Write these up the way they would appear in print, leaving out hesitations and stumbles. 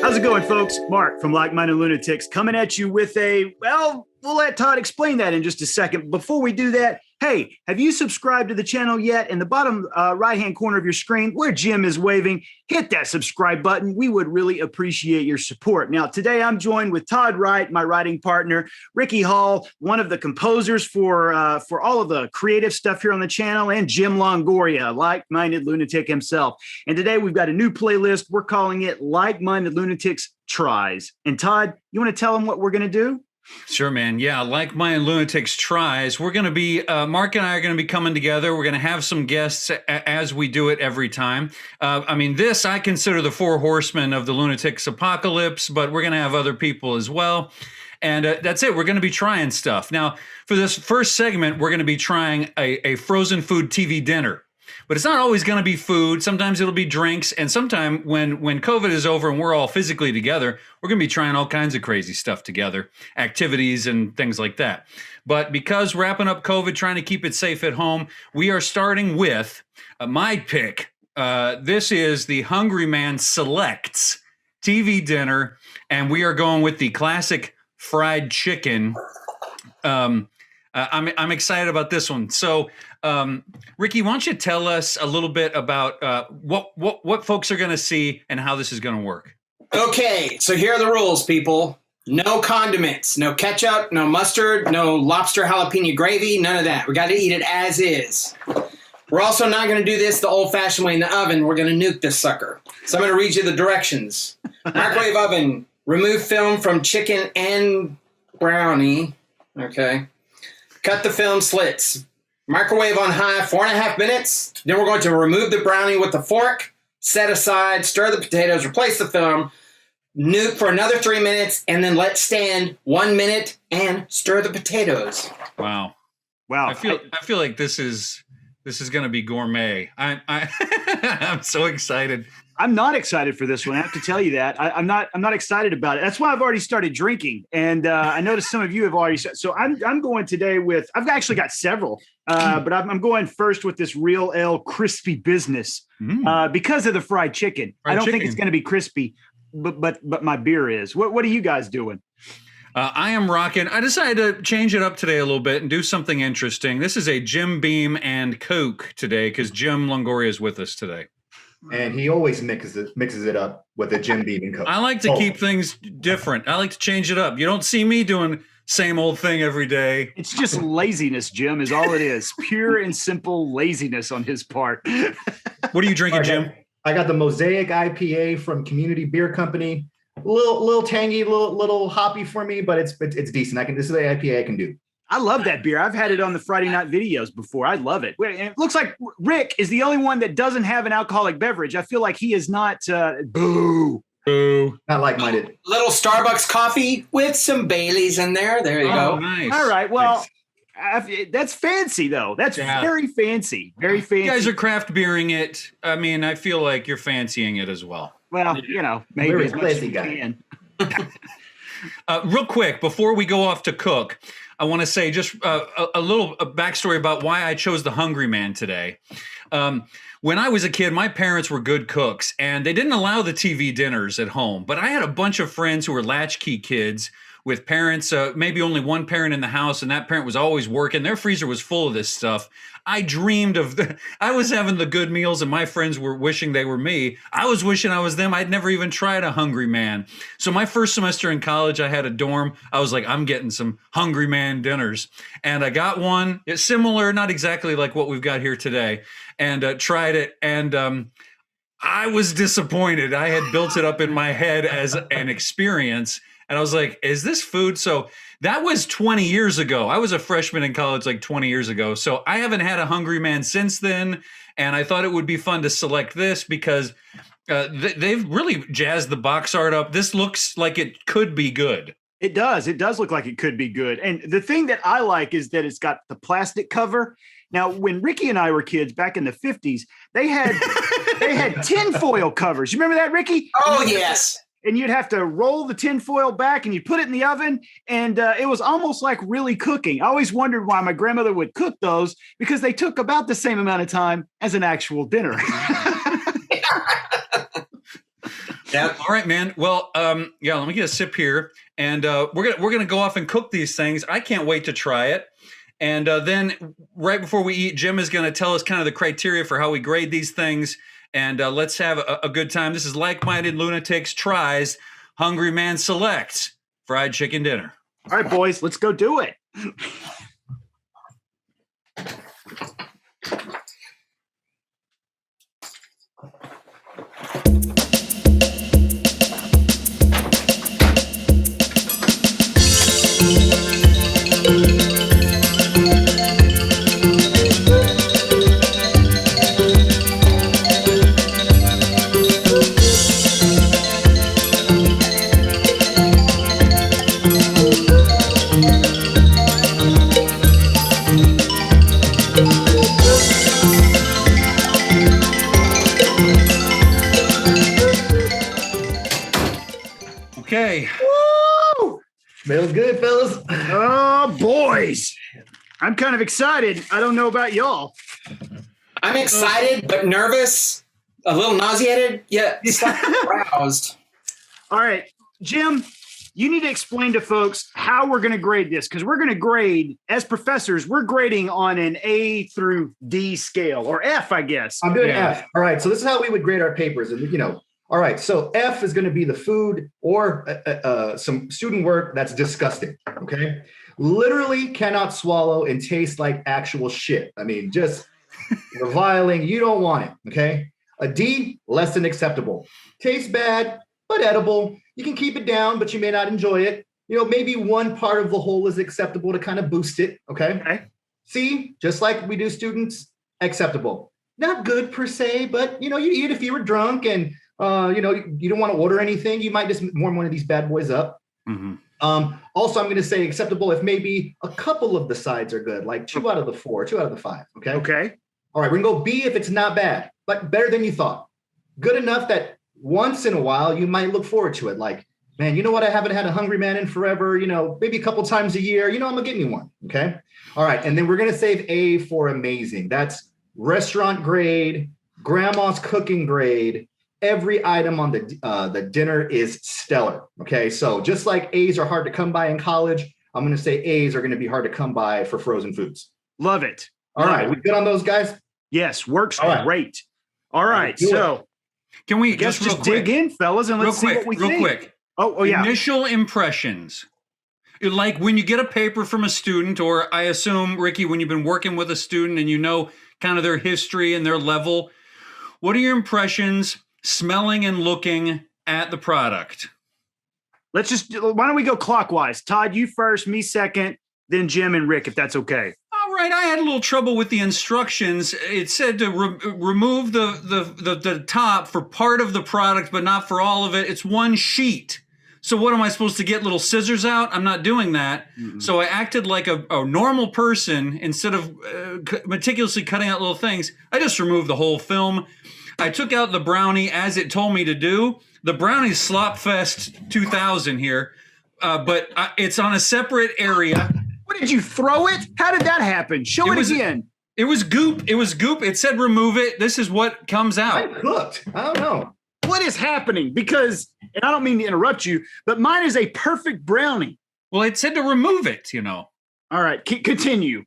How's it going, folks? Mark from Minded Lunatics coming at you with we'll let Todd explain that in just a second. Before we do that, hey, have you subscribed to the channel yet? In the bottom right-hand corner of your screen where Jim is waving, hit that subscribe button. We would really appreciate your support. Now, today I'm joined with Todd Wright, my writing partner, Ricky Hall, one of the composers for all of the creative stuff here on the channel, and Jim Longoria, like-minded lunatic himself. And today we've got a new playlist. We're calling it Like-Minded Lunatics Tries. And Todd, you want to tell them what we're going to do? Sure, man. Yeah, Like-Minded Lunatics Tries. We're going to be, Mark and I are going to be coming together. We're going to have some guests as we do it every time. This I consider the four horsemen of the Lunatics Apocalypse, but we're going to have other people as well. And that's it. We're going to be trying stuff. Now, for this first segment, we're going to be trying a frozen food TV dinner. But it's not always going to be food. Sometimes it'll be drinks. And sometime when COVID is over and we're all physically together, we're going to be trying all kinds of crazy stuff together, activities and things like that. But because wrapping up COVID, trying to keep it safe at home, we are starting with my pick. This is the Hungry Man Selects TV dinner. And we are going with the classic fried chicken. I'm excited about this one. So, Ricky, why don't you tell us a little bit about what folks are going to see and how this is going to work? Okay, so here are the rules, people. No condiments, no ketchup, no mustard, no lobster jalapeno gravy, none of that. We got to eat it as is. We're also not going to do this the old-fashioned way in the oven. We're going to nuke this sucker. So I'm going to read you the directions. Microwave oven, remove film from chicken and brownie. Okay. Cut the film slits. Microwave on high, 4.5 minutes. Then we're going to remove the brownie with a fork, set aside, stir the potatoes, replace the film, nuke for another 3 minutes, and then let stand 1 minute and stir the potatoes. Wow. I feel like this is going to be gourmet. I'm so excited. I'm not excited for this one. I have to tell you that. I'm not excited about it. That's why I've already started drinking. And I noticed some of you have already. So I'm going today with, I've actually got several, but I'm going first with this Real Ale Crispy Business because of the fried chicken. I don't think it's going to be crispy, but my beer is. What are you guys doing? I am rocking. I decided to change it up today a little bit and do something interesting. This is a Jim Beam and Coke today because Jim Longoria is with us today. And he always mixes it up with a Jim Beam and Coke. I like to keep things different. I like to change it up. You don't see me doing same old thing every day. It's just laziness, Jim, is all it is. Pure and simple laziness on his part. What are you drinking, Jim? I got the Mosaic IPA from Community Beer Company. A little tangy, little hoppy for me, but it's decent. This is the IPA I can do. I love that beer. I've had it on the Friday night videos before. I love it. And it looks like Rick is the only one that doesn't have an alcoholic beverage. I feel like he is not. Boo. Not like-minded. Little Starbucks coffee with some Baileys in there. There you go. Nice. All right. Well, that's fancy, though. That's very fancy. Very fancy. You guys are craft beering it. I mean, I feel like you're fancying it as well. Well, maybe very as much as you guy. can. Real quick, before we go off to cook, I want to say just a little backstory about why I chose the Hungry Man today. When I was a kid, my parents were good cooks, and they didn't allow the TV dinners at home. But I had a bunch of friends who were latchkey kids with parents, maybe only one parent in the house, and that parent was always working. Their freezer was full of this stuff. I dreamed of I was having the good meals, and my friends were wishing they were me. I was wishing I was them. I'd never even tried a Hungry Man. So my first semester in college, I had a dorm. I was like, I'm getting some Hungry Man dinners. And I got one. It's similar, not exactly like what we've got here today, and tried it. And I was disappointed. I had built it up in my head as an experience. And I was like, is this food? So that was 20 years ago. I was a freshman in college like 20 years ago. So I haven't had a Hungry Man since then. And I thought it would be fun to select this because they've really jazzed the box art up. This looks like it could be good. It does. It does look like it could be good. And the thing that I like is that it's got the plastic cover. Now, when Ricky and I were kids back in the 50s, they had tinfoil covers. You remember that, Ricky? Oh, yes. And you'd have to roll the tinfoil back and you'd put it in the oven. And it was almost like really cooking. I always wondered why my grandmother would cook those because they took about the same amount of time as an actual dinner. Yep. All right, man. Well, yeah, let me get a sip here, and we're gonna go off and cook these things. I can't wait to try it. And then right before we eat, Jim is going to tell us kind of the criteria for how we grade these things. And let's have a good time. This is Like-Minded Lunatics Tries Hungry Man Selects Fried Chicken Dinner. All right, boys, let's go do it. Okay. Woo! Smells good, fellas. Oh, boys. I'm kind of excited. I don't know about y'all. I'm excited but nervous, a little nauseated, yet slightly aroused. All right, Jim, you need to explain to folks how we're going to grade this, because we're going to grade, as professors, we're grading on an A through D scale, or F, I guess. I'm doing Yeah. F. All right. So this is how we would grade our papers. And, all right. So F is going to be the food or some student work that's disgusting. Okay. Literally cannot swallow and taste like actual shit. I mean, just reviling. You don't want it. Okay. A D, less than acceptable. Tastes bad, but edible. You can keep it down, but you may not enjoy it. Maybe one part of the whole is acceptable to kind of boost it. Okay. Okay. C, just like we do students, acceptable. Not good per se, but you eat if you were drunk and you don't want to order anything. You might just warm one of these bad boys up. Mm-hmm. Also, I'm going to say acceptable if maybe a couple of the sides are good, like 2 out of the 4, 2 out of the 5. Okay. Okay. All right. We're going to go B if it's not bad, but better than you thought. Good enough that once in a while you might look forward to it. Like, man, you know what? I haven't had a hungry man in forever. Maybe a couple times a year. I'm going to get me one. Okay. All right. And then we're going to save A for amazing. That's restaurant grade, grandma's cooking grade. Every item on the dinner is stellar. Okay. So just like A's are hard to come by in college, I'm going to say A's are going to be hard to come by for frozen foods. Love it. All right. We good on those guys? Yes. Works All right. great. All right. Do it. So Can we just real quick, dig in, fellas, and let's see what we think. real quick. Oh, yeah. Initial impressions. Like when you get a paper from a student, or I assume, Ricky, when you've been working with a student and you know kind of their history and their level, what are your impressions smelling and looking at the product? Why don't we go clockwise? Todd, you first, me second, then Jim and Rick, if that's okay. All right, I had a little trouble with the instructions. It said to remove the top for part of the product, but not for all of it. It's one sheet. So what am I supposed to get, little scissors out? I'm not doing that. Mm-hmm. So I acted like a normal person. Instead of meticulously cutting out little things, I just removed the whole film. I took out the brownie as it told me to do. The brownie's Slopfest 2000 here, but it's on a separate area. What, did you throw it? How did that happen? Show it again. It was goop. It was goop. It said remove it. This is what comes out. I cooked. I don't know. What is happening? Because, and I don't mean to interrupt you, but mine is a perfect brownie. Well, it said to remove it, All right, continue.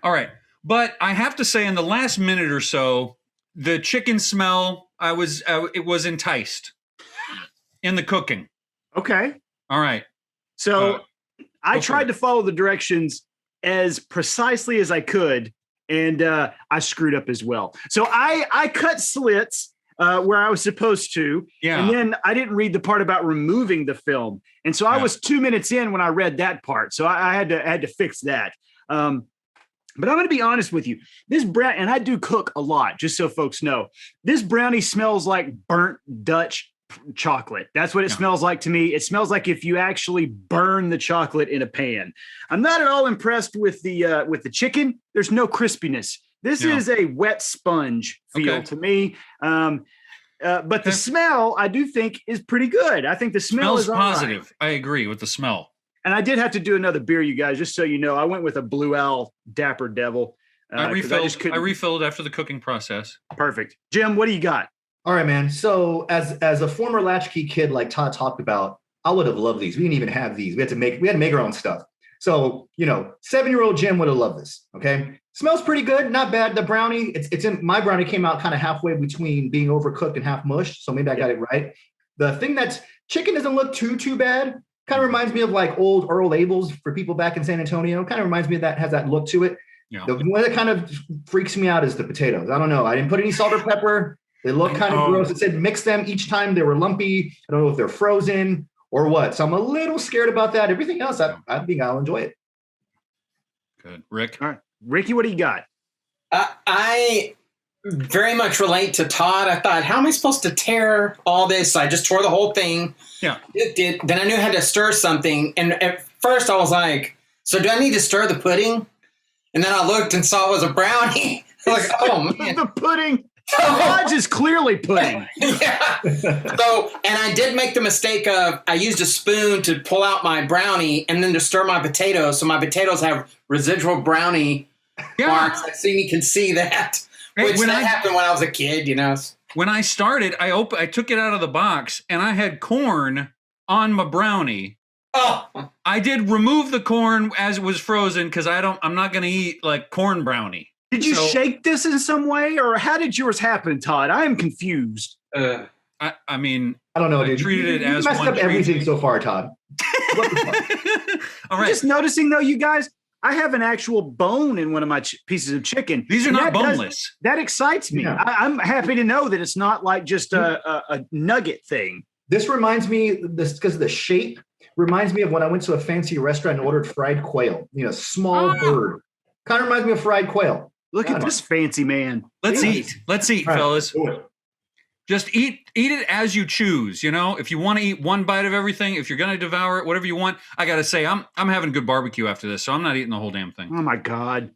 All right. But I have to say, in the last minute or so, the chicken smell, it was enticed in the cooking. Okay. All right. So I tried to follow the directions as precisely as I could, and I screwed up as well. So I cut slits where I was supposed to, and then I didn't read the part about removing the film, and so I was 2 minutes in when I read that part. So I had to fix that. But I'm going to be honest with you. This brownie, and I do cook a lot, just so folks know, this brownie smells like burnt Dutch chocolate. That's what it smells like to me. It smells like if you actually burn the chocolate in a pan. I'm not at all impressed with the chicken. There's no crispiness. This is a wet sponge feel to me. But the smell, I do think, is pretty good. I think the smell is positive. Right. I agree with the smell. And I did have to do another beer, you guys, just so you know. I went with a Blue Owl Dapper Devil. I refilled after the cooking process. Perfect. Jim, what do you got? All right, man. So as a former latchkey kid, like Todd talked about, I would have loved these. We didn't even have these. We had to make our own stuff. So 7-year-old Jim would have loved this. Okay, smells pretty good, not bad. The brownie, it's in my brownie came out kind of halfway between being overcooked and half mushed. So maybe I got it right. The thing that's chicken doesn't look too bad. Kind of reminds me of like old Earl Labels for people back in San Antonio. Kind of reminds me of that, has that look to it. Yeah. The one that kind of freaks me out is the potatoes. I don't know. I didn't put any salt or pepper. They look kind of gross. It said mix them each time. They were lumpy. I don't know if they're frozen or what. So I'm a little scared about that. Everything else, I think I'll enjoy it. Good. Rick? All right. Ricky, what do you got? I very much relate to Todd. I thought, how am I supposed to tear all this? So I just tore the whole thing. Yeah. It did. Then I knew I had to stir something. And at first I was like, so do I need to stir the pudding? And then I looked and saw it was a brownie. I was like, oh, man. The pudding. Todd's is clearly pudding. Yeah. So, and I did make the mistake of I used a spoon to pull out my brownie and then to stir my potatoes. So my potatoes have residual brownie marks. I see you can see that. Hey, Which happened when I was a kid, When I started, I took it out of the box and I had corn on my brownie. Oh, I did remove the corn as it was frozen because I'm not going to eat like corn brownie. Did you shake this in some way, or how did yours happen, Todd? I am confused. I mean, I don't know, I dude. treated it as you messed one up everything so far, Todd. What the fuck? All right. Just noticing though, you guys, I have an actual bone in one of my pieces of chicken. These are And not that boneless. That excites me. Yeah. I'm happy to know that it's not like just a nugget thing. This reminds me, because of the shape, reminds me of when I went to a fancy restaurant and ordered fried quail. Small bird. Kind of reminds me of fried quail. Look at this fancy man. Let's eat. Let's eat, All right, fellas. do it. Just eat it as you choose. If you want to eat one bite of everything, if you're going to devour it, whatever you want. I got to say, I'm having good barbecue after this, so I'm not eating the whole damn thing. Oh my God.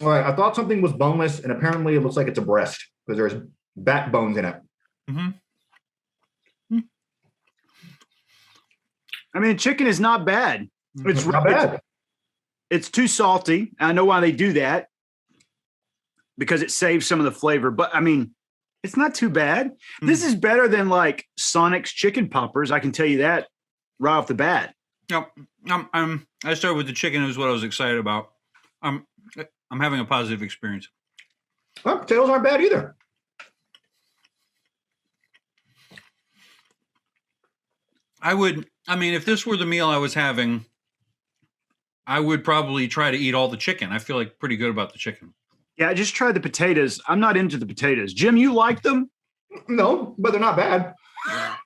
All right, I thought something was boneless, and apparently it looks like it's a breast because there's backbones in it. Mm-hmm. I mean, chicken is not bad. It's not bad. It's too salty. I know why they do that, because it saves some of the flavor. But I mean, it's not too bad. This is better than like Sonic's chicken poppers. I can tell you that right off the bat. No, I started with the chicken. Is what I was excited about. I'm having a positive experience. Well, potatoes aren't bad either. If this were the meal I was having, I would probably try to eat all the chicken. I feel like pretty good about the chicken. Yeah, I just tried the potatoes. I'm not into the potatoes. Jim, you like them? No, but they're not bad. I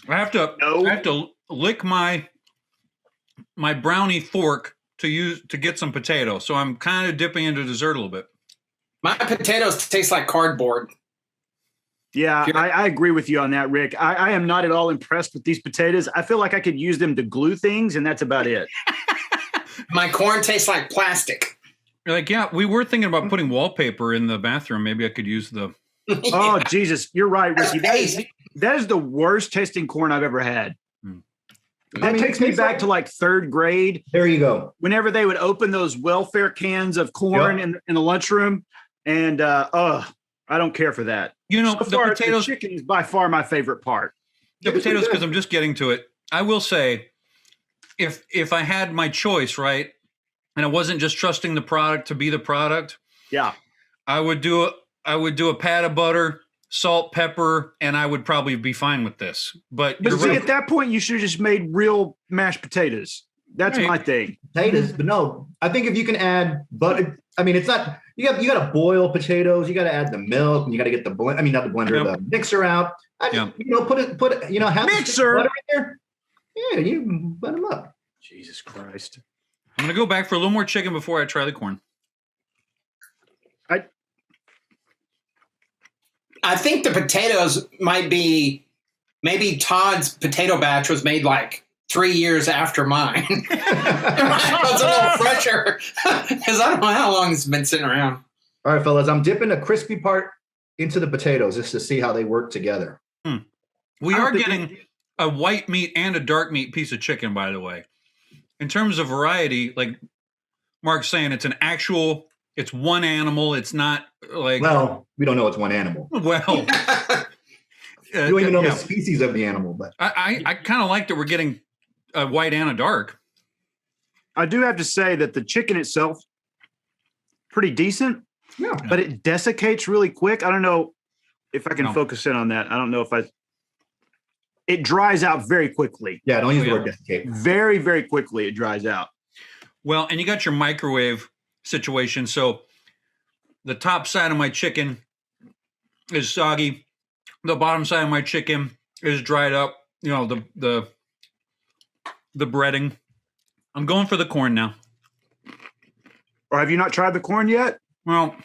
have to lick my brownie fork to get some potato. So I'm kind of dipping into dessert a little bit. my potatoes taste like cardboard. Yeah, I agree with you on that, Rick. I am not at all impressed with these potatoes. I feel like I could use them to glue things, and that's about it. My corn tastes like plastic. You're like, yeah, we were thinking about putting wallpaper in the bathroom. Maybe I could use the... Oh, Jesus. You're right, Ricky. That is the worst tasting corn I've ever had. That takes me back to like third grade. There you go. Whenever they would open those welfare cans of corn in the lunchroom, and I don't care for that. You know, so the far, potatoes... the chicken is by far my favorite part. The potatoes, because I'm just getting to it. I will say, if I had my choice, right, and I wasn't just trusting the product to be the product, yeah, I would do a pat of butter, salt, pepper, and I would probably be fine with this. But see, at that point, you should have just made real mashed potatoes. That's my thing. Potatoes, but no, I think if you can add butter, I mean, it's not. You got to boil potatoes. You got to add the milk, and you got to get the blend. I mean, not the blender, the mixer out. Have mixer butter in there. Yeah, you blend them up. Jesus Christ! I'm gonna go back for a little more chicken before I try the corn. I think the potatoes might be, maybe Todd's potato batch was made like 3 years after mine. Mine was a little fresher because I don't know how long it's been sitting around. All right, fellas, I'm dipping a crispy part into the potatoes just to see how they work together. We are getting a white meat and a dark meat piece of chicken, by the way. In terms of variety, like Mark's saying, it's an actual It's one animal. It's not like Well, we don't know it's one animal. well. You don't even know yeah. the species of the animal, but I kind of like that we're getting a white and a dark. I do have to say that the chicken itself, pretty decent, yeah. but it desiccates really quick. I don't know if I can focus in on that. I don't know if it dries out very quickly. Yeah, don't use the word desiccate. Very, very quickly it dries out. Well, and you got your microwave situation. So the top side of my chicken is soggy. The bottom side of my chicken is dried up. You know, the breading. I'm going for the corn now. Or have you not tried the corn yet? Well,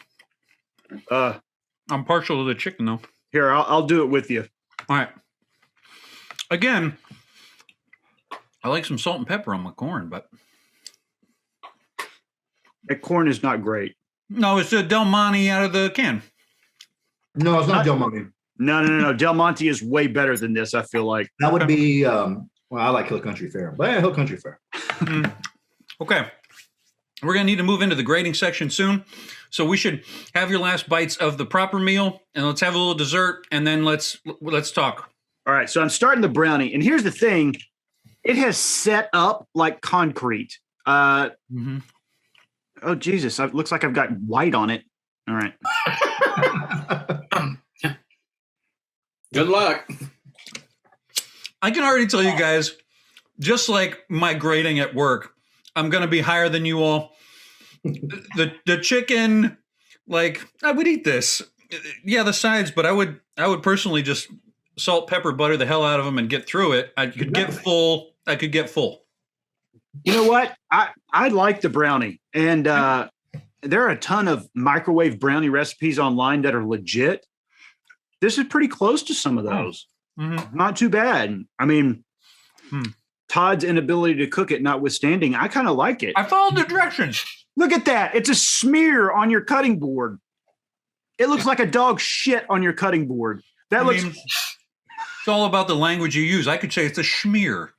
I'm partial to the chicken though. Here, I'll do it with you. All right. Again, I like some salt and pepper on my corn, but That corn is not great. no, it's a Del Monte out of the can. No, it's not Del Monte. No. Del Monte is way better than this, I feel like. That would be, well, I like Hill Country Fair, but yeah, Hill Country Fair. Okay. We're going to need to move into the grading section soon. So we should have your last bites of the proper meal, and let's have a little dessert, and then let's talk. All right, so I'm starting the brownie. And here's the thing. It has set up like concrete. Oh, Jesus. It looks like I've got white on it. All right. Good luck. I can already tell you guys, just like my grading at work, I'm going to be higher than you all. The chicken, like, I would eat this. Yeah, the sides, but I would personally just salt, pepper, butter the hell out of them and get through it. I could get full. You know what? I like the brownie. And there are a ton of microwave brownie recipes online that are legit. This is pretty close to some of those. Mm-hmm. Not too bad. I mean, Todd's inability to cook it notwithstanding, I kind of like it. I followed the directions. Look at that. It's a smear on your cutting board. It looks like a dog shit on your cutting board. It's all about the language you use. I could say it's a schmear.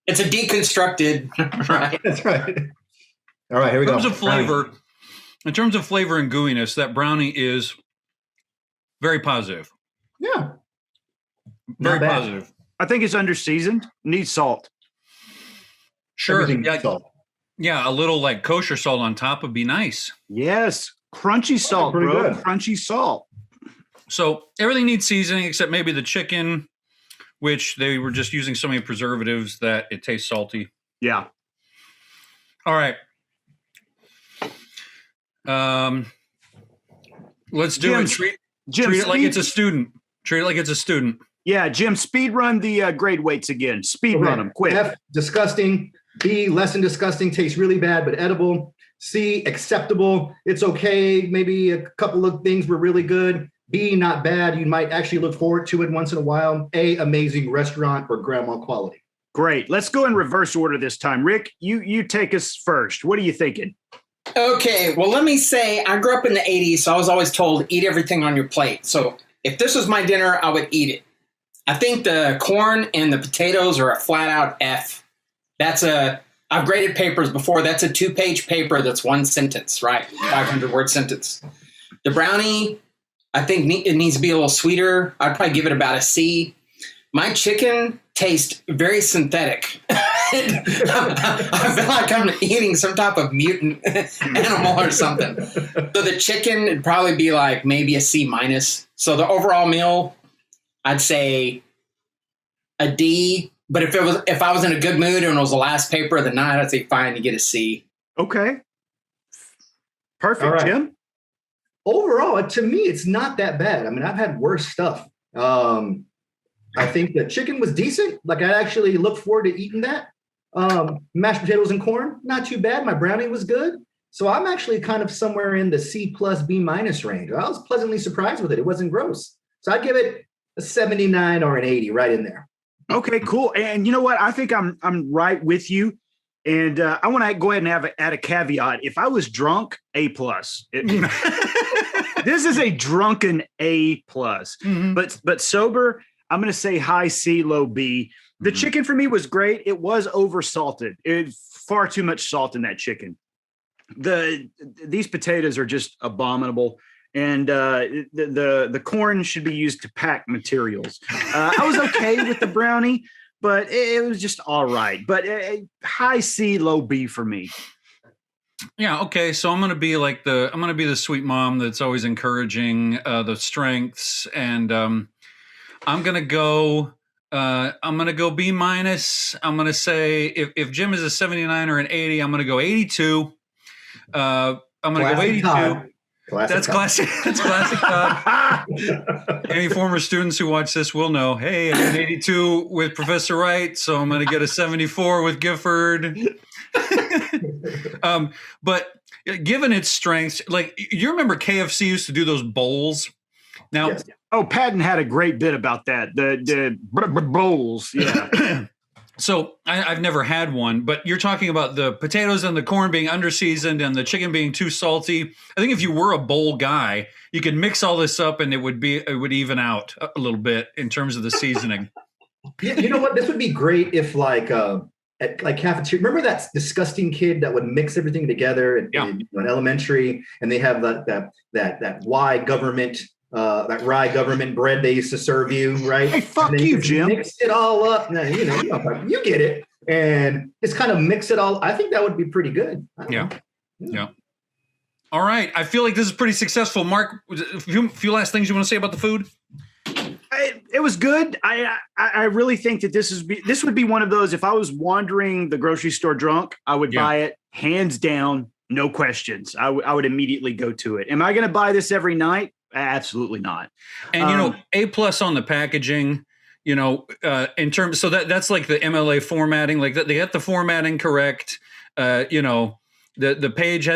It's a deconstructed. Right. That's right. All right, here we go. In terms of flavor and gooiness, that brownie is very positive. Yeah. Very Not bad. positive. I think it's underseasoned. Needs salt. Sure. Everything Yeah, needs salt. yeah, a little like kosher salt on top would be nice. Yes. Crunchy salt, pretty bro. good. Crunchy salt. So everything needs seasoning except maybe the chicken, which they were just using so many preservatives that it tastes salty. Yeah. All right. Let's do it. Treat it like it's a student. Treat it like it's a student. Yeah, Jim, speed run the grade weights again. Speed Okay. run them, quick. F, disgusting. B, less than disgusting, tastes really bad, but edible. C, acceptable. It's okay. Maybe a couple of things were really good. B, not bad. You might actually look forward to it once in a while. A, amazing restaurant or grandma quality. Great. Let's go in reverse order this time. Rick, you take us first. What are you thinking? Okay, well, let me say, I grew up in the 80s, so I was always told, eat everything on your plate. So if this was my dinner, I would eat it. I think the corn and the potatoes are a flat-out F. I've graded papers before. That's a 2-page paper that's one sentence, right? 500-word sentence. The brownie, I think it needs to be a little sweeter. I'd probably give it about a C. My chicken tastes very synthetic. I feel like I'm eating some type of mutant animal or something. So the chicken would probably be like maybe a C-. So the overall meal, I'd say a D. But if I was in a good mood and it was the last paper of the night, I'd say fine, you get a C. Okay. Perfect, All right. Jim. Overall, to me, it's not that bad. I mean, I've had worse stuff. I think the chicken was decent. Like, I actually look forward to eating that. Mashed potatoes and corn, not too bad. My brownie was good. So I'm actually kind of somewhere in the C+, B- range. I was pleasantly surprised with it. It wasn't gross. So I'd give it a 79 or an 80 right in there. Okay, cool. And you know what? I think I'm right with you. And I want to go ahead and add a caveat. If I was drunk, A+. This is a drunken A+. Mm-hmm. But sober, I'm going to say high C, low B. The chicken for me was great. It was over salted. Far too much salt in that chicken. These potatoes are just abominable. And the corn should be used to pack materials. I was okay with the brownie, but it was just all right. But high C, low B for me. Yeah. Okay. So I'm gonna be the sweet mom that's always encouraging the strengths, and I'm gonna go B minus. I'm gonna say if Jim is a 79 or an 80, I'm gonna go 82. I'm gonna go 82. Todd. That's classic. That's classic Todd. Any former students who watch this will know, hey, I got an 82 with Professor Wright, so I'm going to get a 74 with Gifford. But given its strengths, like you remember KFC used to do those bowls. Now, yes. Oh, Patton had a great bit about that. The bowls. Yeah. So I've never had one, but you're talking about the potatoes and the corn being underseasoned and the chicken being too salty. I think if you were a bowl guy, you could mix all this up and it would even out a little bit in terms of the seasoning. You know what? This would be great if at cafeteria. Remember that disgusting kid that would mix everything together in elementary, and they have that Y government. That rye government bread they used to serve you, right? Hey, fuck you, Jim. Mix it all up. Now, you get it. And just kind of mix it all. I think that would be pretty good. Yeah. All right. I feel like this is pretty successful. Mark, a few last things you want to say about the food? It was good. I really think that this would be one of those, if I was wandering the grocery store drunk, I would buy it hands down, no questions. I would immediately go to it. Am I going to buy this every night? Absolutely not. And A+ on the packaging, in terms, so that's like the MLA formatting, like that they get the formatting correct. The page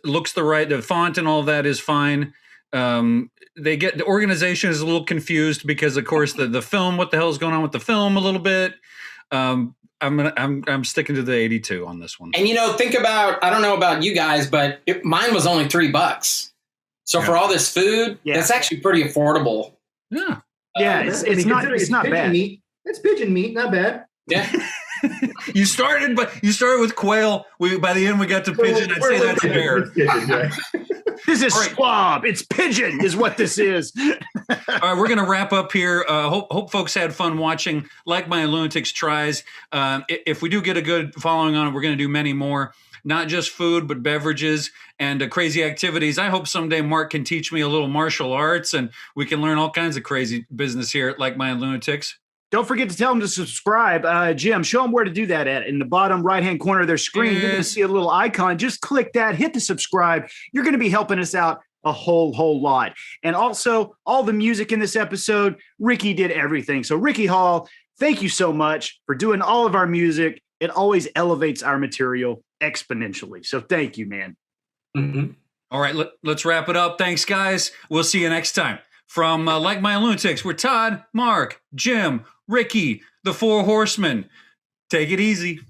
looks the font and all of that is fine. The organization is a little confused because of course the film, what the hell is going on with the film a little bit. I'm sticking to the 82 on this one. And think about, I don't know about you guys, but mine was only $3. So for all this food, that's actually pretty affordable. Yeah. It's not bad. Meat. It's pigeon meat, not bad. Yeah. You started with quail. By the end we got to pigeon. I'd say that's fair. This is swab. It's pigeon is what this is. All right, we're going to wrap up here. Hope folks had fun watching Like Minded Lunatics Tries. If we do get a good following on it, we're going to do many more. Not just food, but beverages and crazy activities. I hope someday Mark can teach me a little martial arts and we can learn all kinds of crazy business here at Like Minded Lunatics. Don't forget to tell them to subscribe. Jim, show them where to do that at. In the bottom right-hand corner of their screen, you're going to see a little icon. Just click that, hit the subscribe. You're going to be helping us out a whole lot. And also, all the music in this episode, Ricky did everything. So Ricky Hall, thank you so much for doing all of our music. It always elevates our material exponentially. So thank you, man. Mm-hmm. All right, let's wrap it up. Thanks, guys. We'll see you next time. From Like Minded Lunatics, we're Todd, Mark, Jim, Ricky, the Four Horsemen. Take it easy.